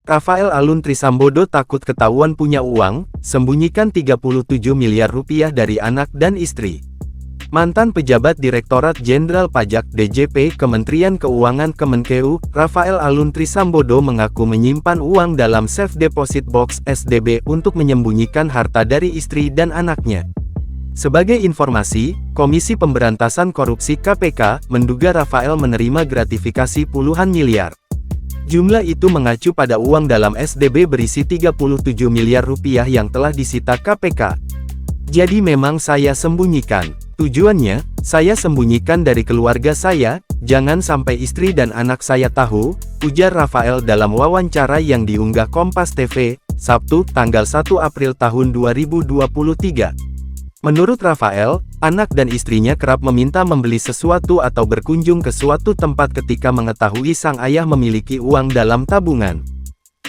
Rafael Alun Trisambodo takut ketahuan punya uang, sembunyikan 37 miliar rupiah dari anak dan istri. Mantan pejabat Direktorat Jenderal Pajak (DJP) Kementerian Keuangan Kemenkeu, Rafael Alun Trisambodo mengaku menyimpan uang dalam Safe Deposit Box (SDB) untuk menyembunyikan harta dari istri dan anaknya. Sebagai informasi, Komisi Pemberantasan Korupsi (KPK) menduga Rafael menerima gratifikasi puluhan miliar. Jumlah itu mengacu pada uang dalam SDB berisi 37 miliar rupiah yang telah disita KPK. Jadi memang saya sembunyikan. Tujuannya, saya sembunyikan dari keluarga saya, jangan sampai istri dan anak saya tahu, ujar Rafael dalam wawancara yang diunggah Kompas TV, Sabtu, tanggal 1 April tahun 2023. Menurut Rafael, anak dan istrinya kerap meminta membeli sesuatu atau berkunjung ke suatu tempat ketika mengetahui sang ayah memiliki uang dalam tabungan.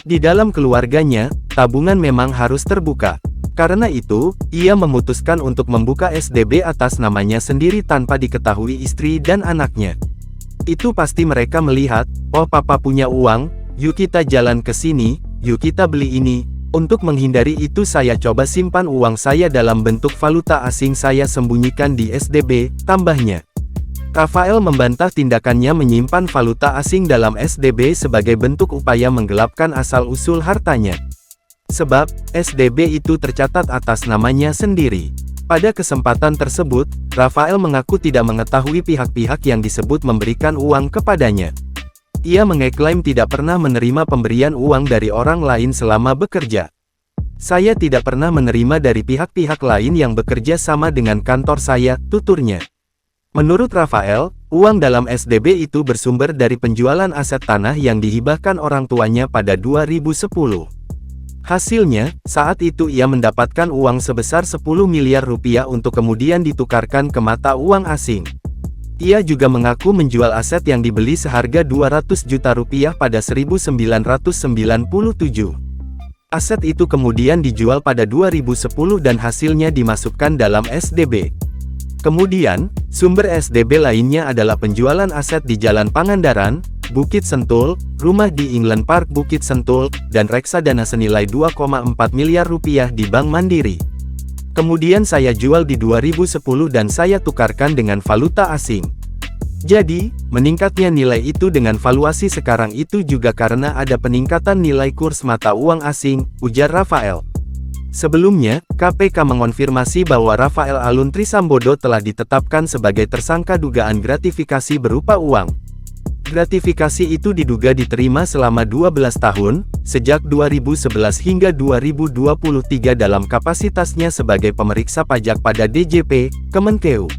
Di dalam keluarganya, tabungan memang harus terbuka. Karena itu, ia memutuskan untuk membuka SDB atas namanya sendiri tanpa diketahui istri dan anaknya. Itu pasti mereka melihat, oh papa punya uang, yuk kita jalan ke sini, yuk kita beli ini. Untuk menghindari itu saya coba simpan uang saya dalam bentuk valuta asing saya sembunyikan di SDB, tambahnya. Rafael membantah tindakannya menyimpan valuta asing dalam SDB sebagai bentuk upaya menggelapkan asal-usul hartanya. Sebab, SDB itu tercatat atas namanya sendiri. Pada kesempatan tersebut, Rafael mengaku tidak mengetahui pihak-pihak yang disebut memberikan uang kepadanya. Ia mengeklaim tidak pernah menerima pemberian uang dari orang lain selama bekerja. Saya tidak pernah menerima dari pihak-pihak lain yang bekerja sama dengan kantor saya, tuturnya. Menurut Rafael, uang dalam SDB itu bersumber dari penjualan aset tanah yang dihibahkan orang tuanya pada 2010. Hasilnya, saat itu ia mendapatkan uang sebesar 10 miliar rupiah untuk kemudian ditukarkan ke mata uang asing. Ia juga mengaku menjual aset yang dibeli seharga 200 juta rupiah pada 1997. Aset itu kemudian dijual pada 2010 dan hasilnya dimasukkan dalam SDB. Kemudian, sumber SDB lainnya adalah penjualan aset di Jalan Pangandaran, Bukit Sentul, rumah di England Park Bukit Sentul, dan reksadana senilai 2,4 miliar rupiah di Bank Mandiri. Kemudian saya jual di 2010 dan saya tukarkan dengan valuta asing. Jadi, meningkatnya nilai itu dengan valuasi sekarang itu juga karena ada peningkatan nilai kurs mata uang asing, ujar Rafael. Sebelumnya, KPK mengonfirmasi bahwa Rafael Alun Trisambodo telah ditetapkan sebagai tersangka dugaan gratifikasi berupa uang. Gratifikasi itu diduga diterima selama 12 tahun, sejak 2011 hingga 2023 dalam kapasitasnya sebagai pemeriksa pajak pada DJP, Kemenkeu.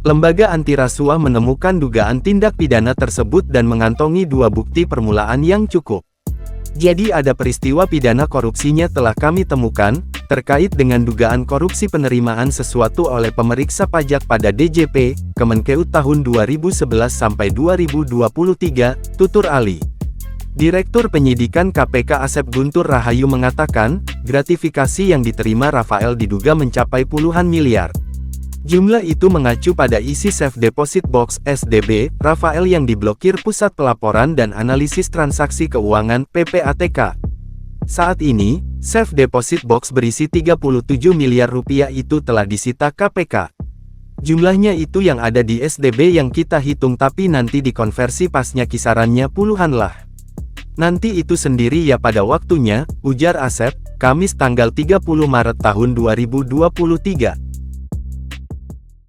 Lembaga anti rasuah menemukan dugaan tindak pidana tersebut dan mengantongi 2 bukti permulaan yang cukup. Jadi ada peristiwa pidana korupsinya telah kami temukan, terkait dengan dugaan korupsi penerimaan sesuatu oleh pemeriksa pajak pada DJP, Kemenkeu tahun 2011 sampai 2023, tutur Ali. Direktur Penyidikan KPK Asep Guntur Rahayu mengatakan, gratifikasi yang diterima Rafael diduga mencapai puluhan miliar. Jumlah itu mengacu pada isi Safe Deposit Box (SDB) Rafael yang diblokir Pusat Pelaporan dan Analisis Transaksi Keuangan (PPATK). Saat ini, Safe Deposit Box berisi 37 miliar rupiah itu telah disita KPK. Jumlahnya itu yang ada di SDB yang kita hitung tapi nanti dikonversi pasnya kisarannya puluhan lah. Nanti itu sendiri ya pada waktunya, ujar Asep, Kamis tanggal 30 Maret tahun 2023.